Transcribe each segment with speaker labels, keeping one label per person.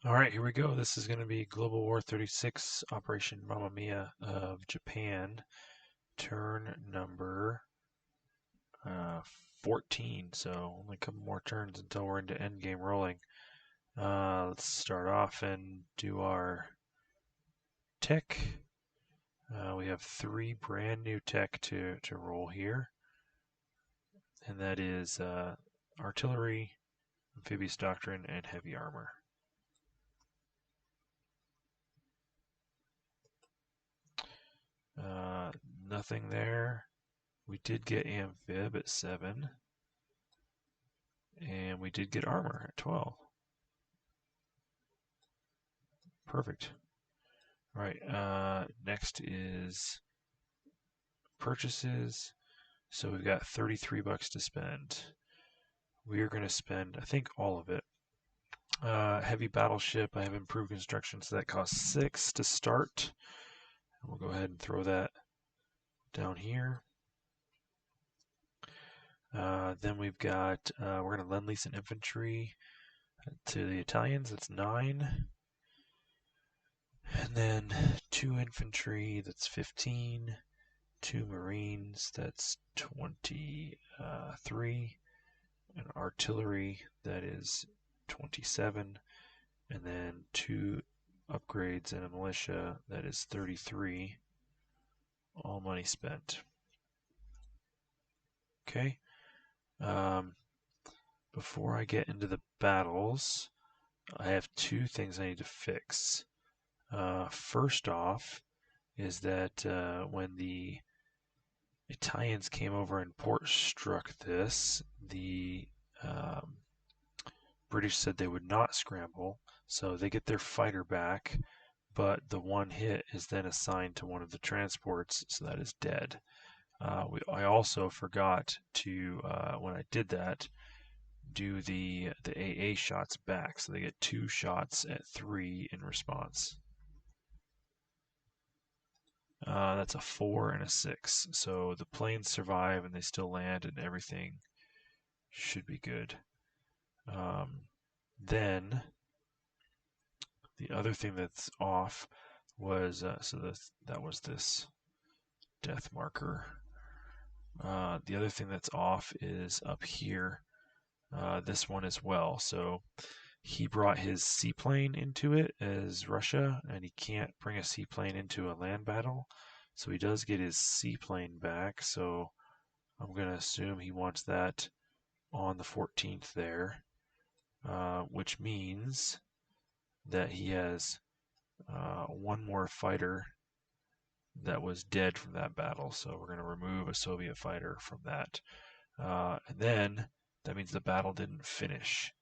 Speaker 1: All right, here we go. This is going to be Global War 36, Operation Mamma Mia of Japan, turn number uh, 14. So only a couple more turns until we're into endgame rolling. Let's start off and do our tech. We have 3 brand new tech to roll here, and that is artillery, amphibious doctrine, and heavy armor. Nothing there. We did get amphib at 7, and we did get armor at 12. Perfect. All right, next is purchases. So we've got 33 bucks to spend. We are going to spend, I think, all of it. Heavy battleship, I have improved construction, so that costs 6 to start. We'll go ahead and throw that down here. Then we've got, we're going to lend lease an infantry to the Italians, that's 9. And then 2 infantry, that's 15. 2 marines, that's 23. And artillery, that is 27. And then 2 upgrades and a militia, that is 33. All money spent. Okay. Before I get into the battles, I have 2 things I need to fix. First off is that when the Italians came over and port struck this, the British said they would not scramble, so they get their fighter back, but the one hit is then assigned to one of the transports, so that is dead. I also forgot to, when I did that, do the AA shots back, so they get 2 shots at 3 in response. That's a 4 and a 6. So the planes survive and they still land and everything should be good. Then the other thing that's off was that was this death marker. The other thing that's off is up here. This one as well. So he brought his seaplane into it as Russia, and he can't bring a seaplane into a land battle. So he does get his seaplane back. So I'm going to assume he wants that on the 14th there, which means that he has 1 more fighter that was dead from that battle. So we're going to remove a Soviet fighter from that. And then that means the battle didn't finish.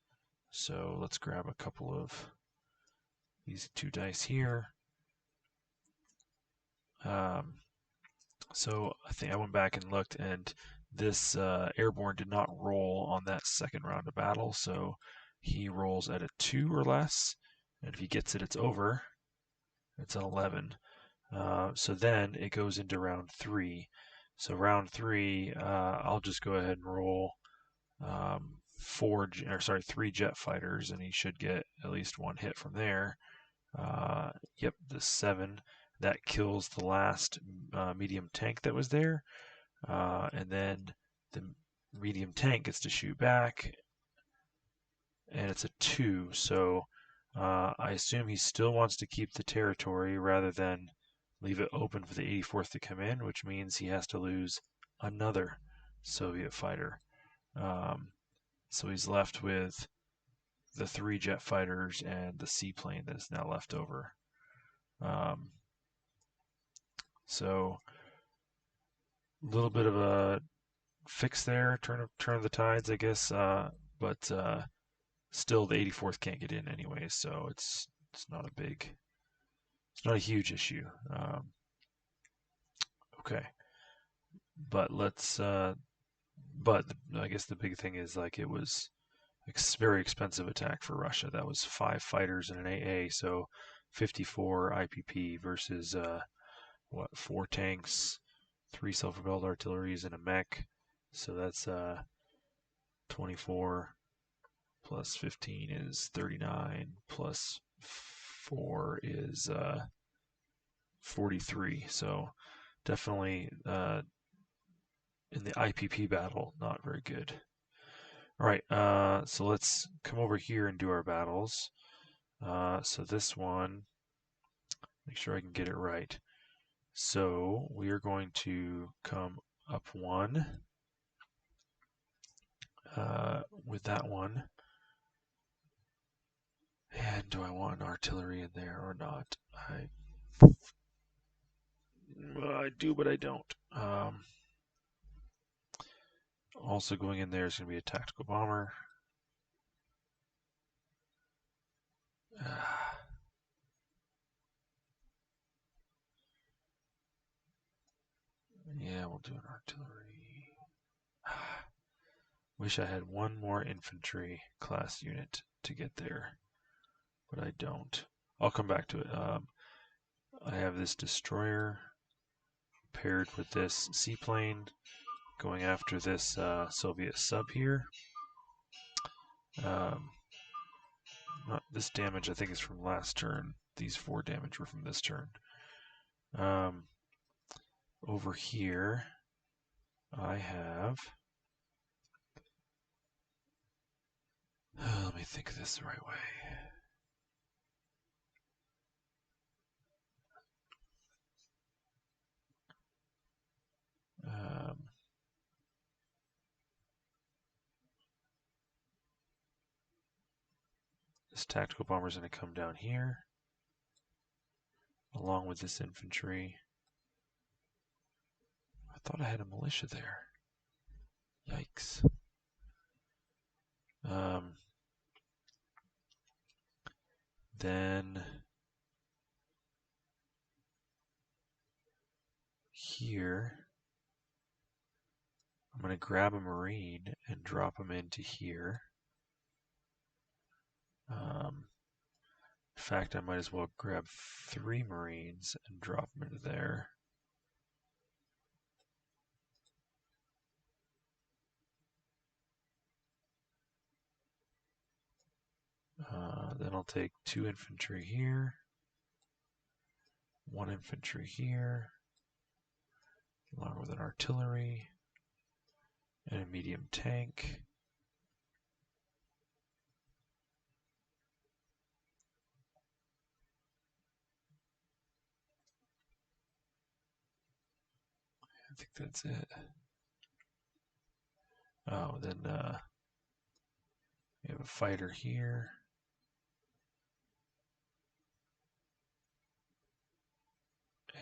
Speaker 1: So let's grab a couple of these 2 dice here. So I think I went back and looked, and this airborne did not roll on that second round of battle, so he rolls at a 2 or less, and if he gets it, it's over. It's an 11. So then it goes into round 3. So round 3, I'll just go ahead and roll 3 jet fighters, and he should get at least 1 hit from there. Yep, the 7. That kills the last medium tank that was there. And then the medium tank gets to shoot back. And it's a 2. So I assume he still wants to keep the territory rather than leave it open for the 84th to come in, which means he has to lose another Soviet fighter. So he's left with the 3 jet fighters and the seaplane that is now left over. So a little bit of a fix there, turn of the tides, I guess. But still, the 84th can't get in anyway, so it's not a huge issue. Okay, but I guess the big thing is like it was very expensive attack for Russia. That was 5 fighters and an AA, so 54 IPP versus 4 tanks, 3 self-propelled artilleries, and a mech. So that's 24 plus 15 is 39 plus 4 is 43. So definitely in the IPP battle, not very good. All right, so let's come over here and do our battles. So this one, make sure I can get it right. So we are going to come up 1 with that one. And do I want an artillery in there or not? I do, but I don't. Also going in there is going to be a tactical bomber. Yeah, we'll do an artillery. Wish I had one more infantry class unit to get there, but I don't. I'll come back to it. I have this destroyer paired with this seaplane going after this Soviet sub here. This damage I think is from last turn. These 4 damage were from this turn. Over here I have, let me think of this the right way. This tactical bomber is going to come down here along with this infantry. I thought I had a militia there. Yikes. Then here, I'm going to grab a Marine and drop him into here. In fact, I might as well grab 3 Marines and drop them into there. Then I'll take 2 infantry here, 1 infantry here, along with an artillery and a medium tank. I think that's it. Oh, then we have a fighter here.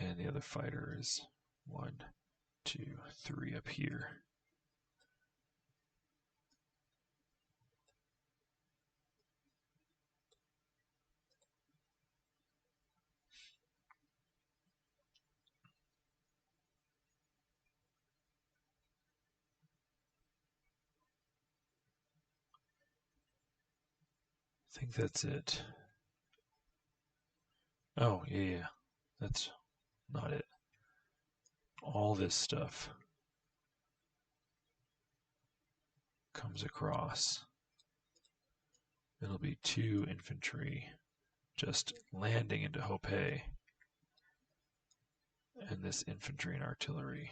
Speaker 1: And the other fighter is 1, 2, 3 up here. I think that's it. Oh, yeah, that's not it. All this stuff comes across. It'll be 2 infantry just landing into Hope, and this infantry and artillery.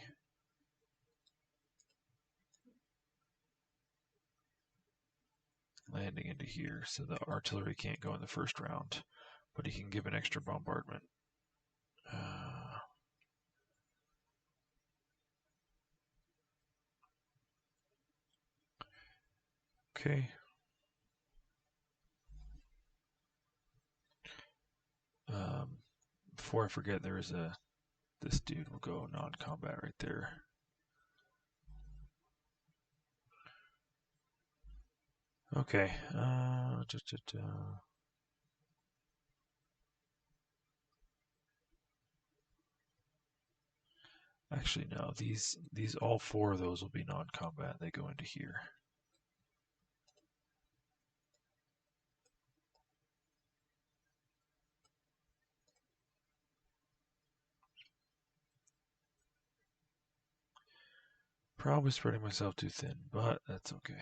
Speaker 1: Landing into here, so the artillery can't go in the first round, but he can give an extra bombardment. Okay. Before I forget, there is this dude will go non-combat right there. Okay. Actually, no. These all 4 of those will be non-combat. They go into here. Probably spreading myself too thin, but that's okay.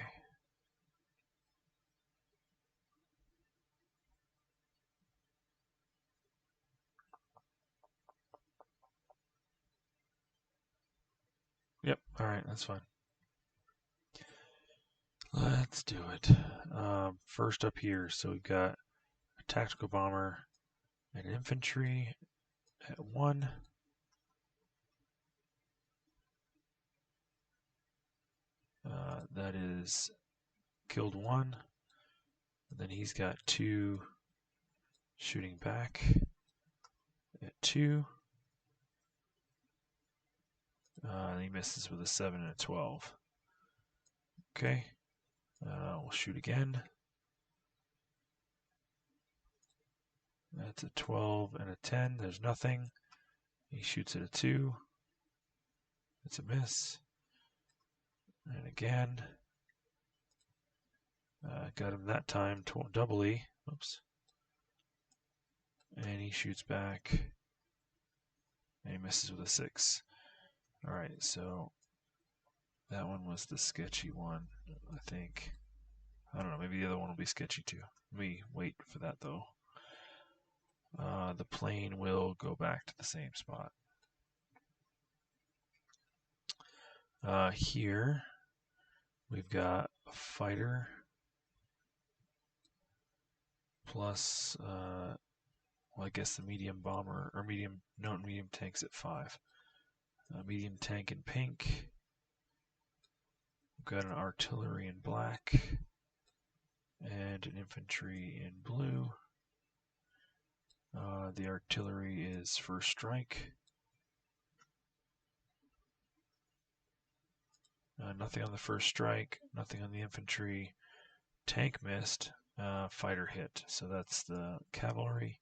Speaker 1: Alright, that's fine. Let's do it. First up here, so we've got a tactical bomber and infantry at 1. That is killed 1. And then he's got 2 shooting back at 2. And he misses with a 7 and a 12. Okay. We'll shoot again. That's a 12 and a 10. There's nothing. He shoots at a 2. It's a miss. And again. Got him that time doubly. Oops. And he shoots back. And he misses with a 6. Alright, so that one was the sketchy one, I think. I don't know, maybe the other one will be sketchy too. Let me wait for that though. The plane will go back to the same spot. Here, we've got a fighter plus, well, I guess the medium bomber, or medium tanks at 5. Medium tank in pink. We've got an artillery in black and an infantry in blue. The artillery is first strike. Nothing on the first strike, nothing on the infantry. Tank missed, fighter hit. So that's the cavalry.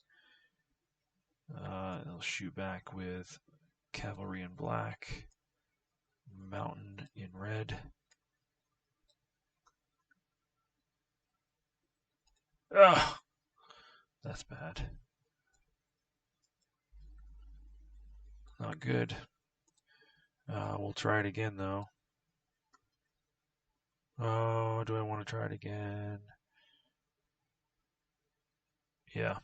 Speaker 1: They'll shoot back with cavalry in black, mountain in red. Ugh, that's bad. Not good. We'll try it again though. Oh, do I want to try it again? Yeah.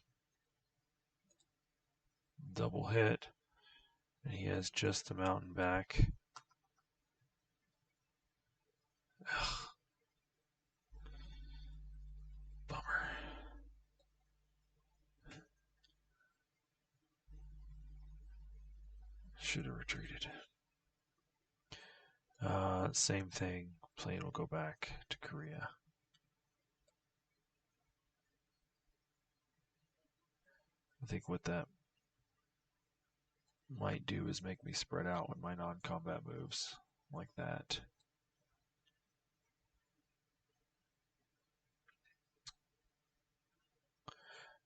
Speaker 1: Double hit. And he has just the mountain back. Ugh. Bummer. Should have retreated. Same thing. Plane will go back to Korea. I think what that might do is make me spread out with my non-combat moves like that.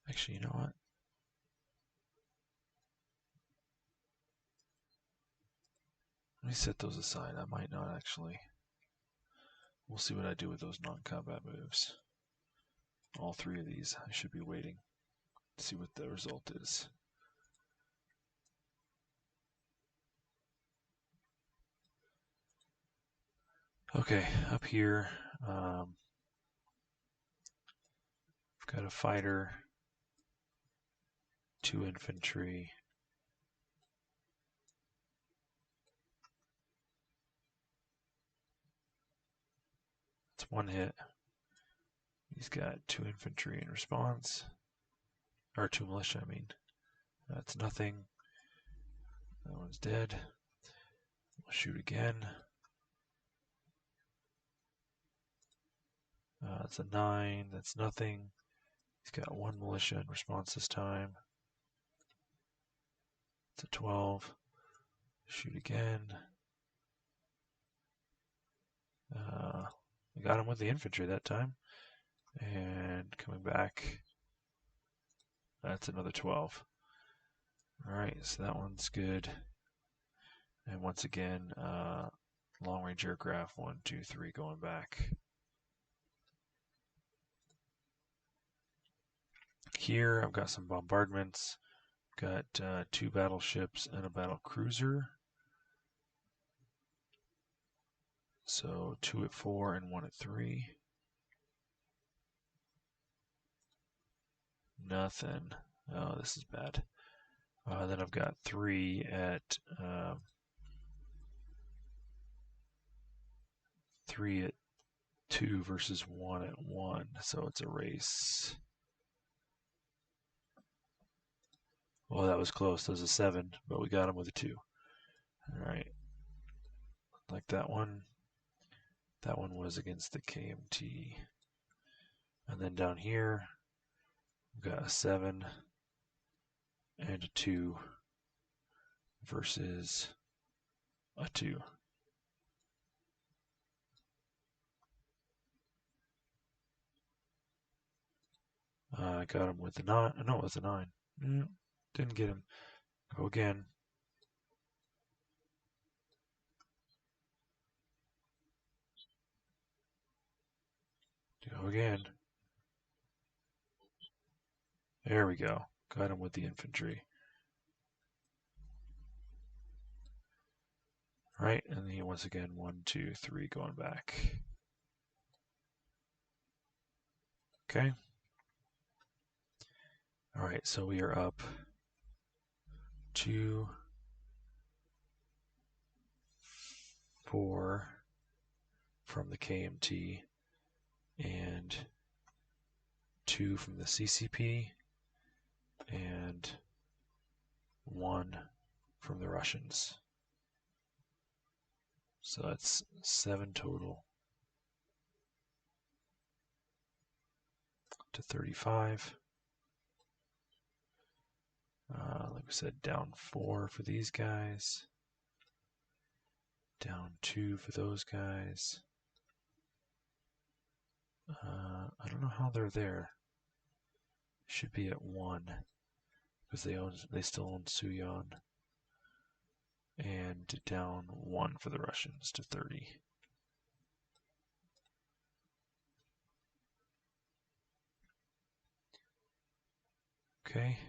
Speaker 1: Actually, you know what? Let me set those aside. I might not actually. We'll see what I do with those non-combat moves. All 3 of these, I should be waiting to see what the result is. Okay, up here, I've got a fighter, 2 infantry, it's 1 hit. He's got 2 infantry in response, or 2 militia, I mean. That's nothing. That one's dead. We'll shoot again. That's a 9. That's nothing. He's got 1 militia in response this time. It's a 12. Shoot again. I got him with the infantry that time. And coming back, that's another 12. Alright, so that one's good. And once again, long range aircraft 1, 2, 3 going back. Here I've got some bombardments. Got 2 battleships and a battle cruiser. So 2 at 4 and 1 at 3. Nothing. Oh, this is bad. Then I've got 3 at 3 at 2 versus 1 at 1, so it's a race. Well, that was close. That was a 7, but we got him with a 2. All right. Like that one. That one was against the KMT. And then down here, we've got a 7 and a 2 versus a 2. I got him with the 9. No, it was a 9. Didn't get him. Go again. Go again. There we go. Got him with the infantry. Right, and then once again, 1, 2, 3, going back. Okay. All right, so we are up 2, 4 from the KMT and 2 from the CCP and 1 from the Russians. So that's 7 total to 35. Like we said, down 4 for these guys. Down 2 for those guys. I don't know how they're there. Should be at 1 because they still own Suyon. And down 1 for the Russians to 30. Okay.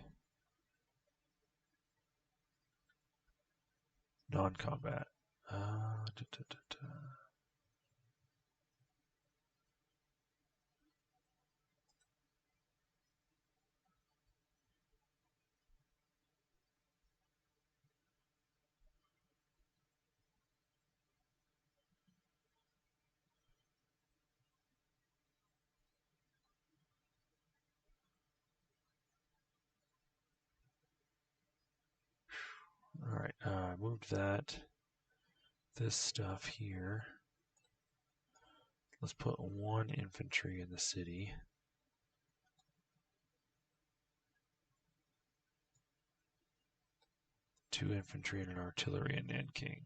Speaker 1: Non-combat. All right, I moved this stuff here. Let's put 1 infantry in the city. Two infantry and an artillery in Nanking.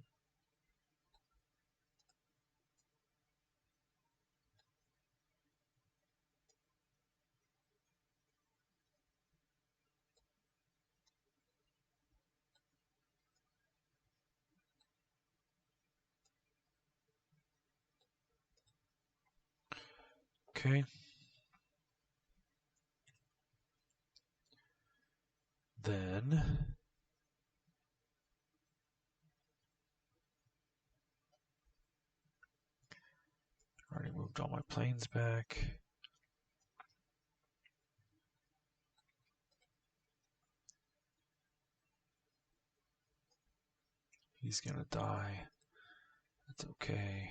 Speaker 1: Okay. Then already moved all my planes back. He's gonna die. That's okay.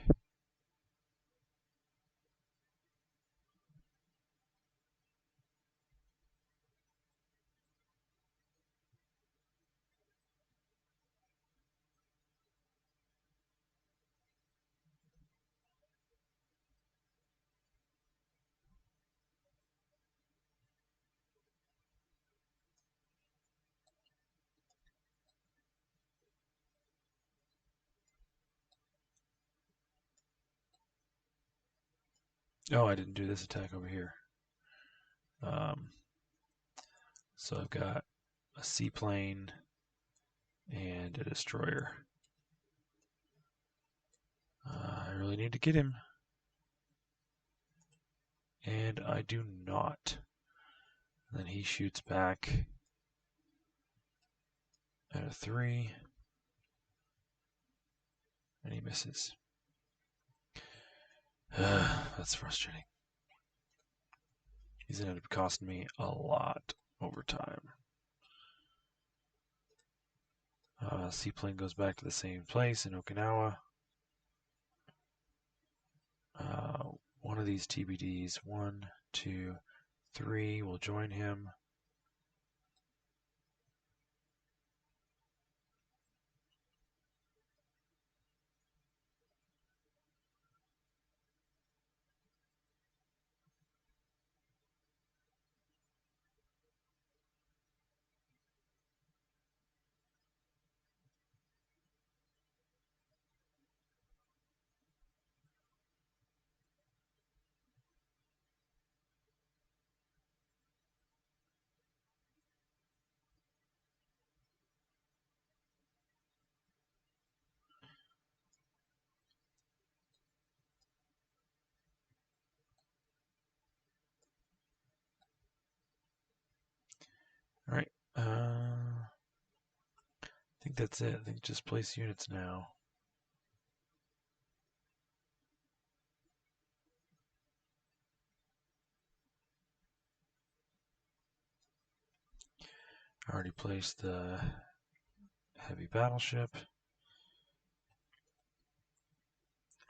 Speaker 1: Oh, I didn't do this attack over here. So I've got a seaplane and a destroyer. I really need to get him. And I do not. And then he shoots back at a 3. And he misses. That's frustrating. He's going to end up costing me a lot over time. Seaplane goes back to the same place in Okinawa. one of these TBDs, 1, 2, 3, will join him. All right. I think that's it. I think just place units now. I already placed the heavy battleship.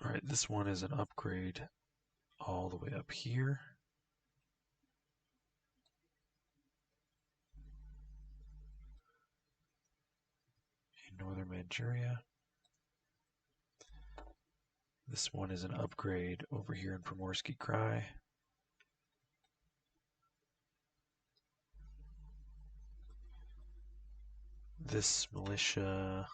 Speaker 1: All right, this one is an upgrade all the way up here. In northern Manchuria. This one is an upgrade over here in Primorsky Krai. This militia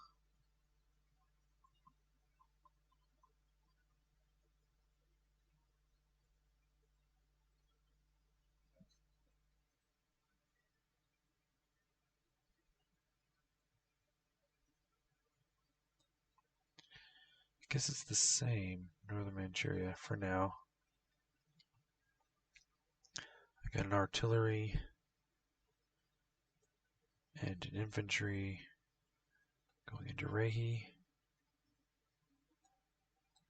Speaker 1: I guess it's the same, northern Manchuria for now. I got an artillery and an infantry going into Rehi,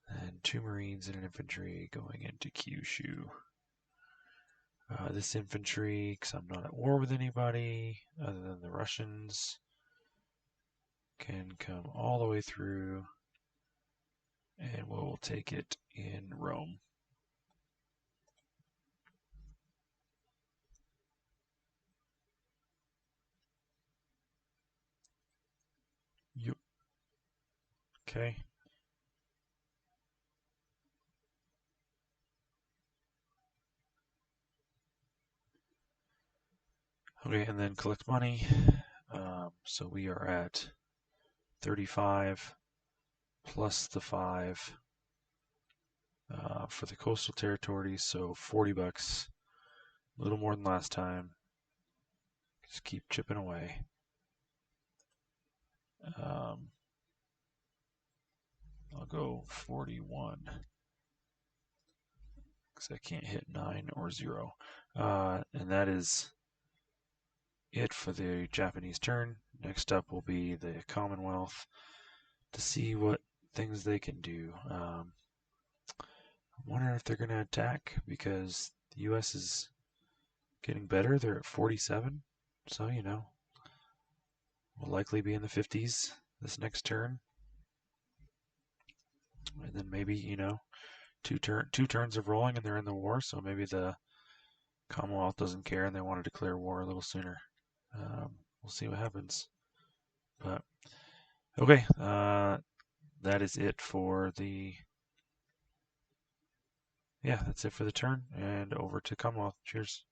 Speaker 1: and 2 marines and an infantry going into Kyushu. This infantry, because I'm not at war with anybody other than the Russians, can come all the way through and we'll take it in Rome. Yep. Okay. Okay, and then collect money. So we are at 35 plus the 5 for the coastal territories, so 40 bucks, a little more than last time. Just keep chipping away. I'll go 41 because I can't hit 9 or 0. And that is it for the Japanese turn. Next up will be the Commonwealth to see what things they can do. I'm wondering if they're going to attack because the U.S. is getting better. They're at 47, so we'll likely be in the 50s this next turn. And then maybe, two turns of rolling and they're in the war, so maybe the Commonwealth doesn't care and they want to declare war a little sooner. We'll see what happens. But okay, that is it for the that's it for the turn, and over to Commonwealth. Cheers.